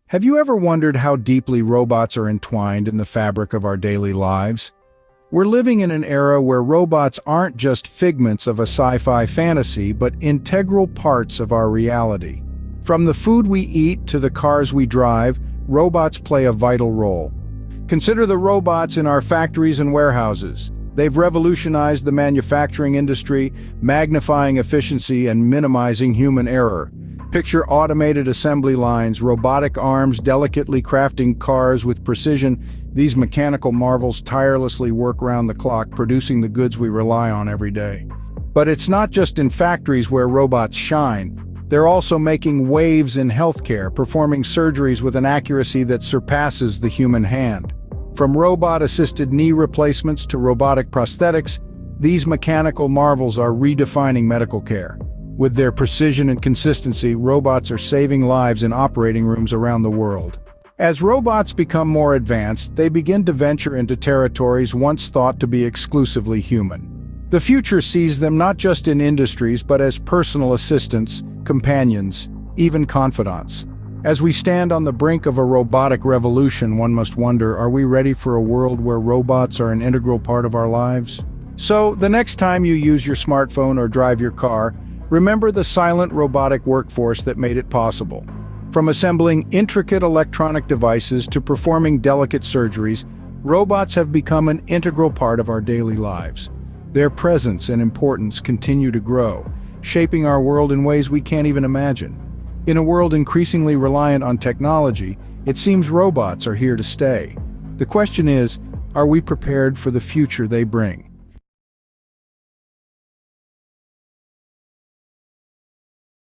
Have you ever wondered how deeply robots are entwined in the fabric of our daily lives? We're living in an era where robots aren't just figments of a sci-fi fantasy, but integral parts of our reality. From the food we eat to the cars we drive, robots play a vital role. Consider the robots in our factories and warehouses. They've revolutionized the manufacturing industry, magnifying efficiency and minimizing human error. Picture automated assembly lines, robotic arms delicately crafting cars with precision. These mechanical marvels tirelessly work round the clock, producing the goods we rely on every day. But it's not just in factories where robots shine. They're also making waves in healthcare, performing surgeries with an accuracy that surpasses the human hand. From robot-assisted knee replacements to robotic prosthetics, these mechanical marvels are redefining medical care. With their precision and consistency, robots are saving lives in operating rooms around the world. As robots become more advanced, they begin to venture into territories once thought to be exclusively human. The future sees them not just in industries, but as personal assistants, companions, even confidants. As we stand on the brink of a robotic revolution, one must wonder, are we ready for a world where robots are an integral part of our lives? So, the next time you use your smartphone or drive your car, remember the silent robotic workforce that made it possible. From assembling intricate electronic devices to performing delicate surgeries, robots have become an integral part of our daily lives. Their presence and importance continue to grow, shaping our world in ways we can't even imagine. In a world increasingly reliant on technology, it seems robots are here to stay. The question is, are we prepared for the future they bring?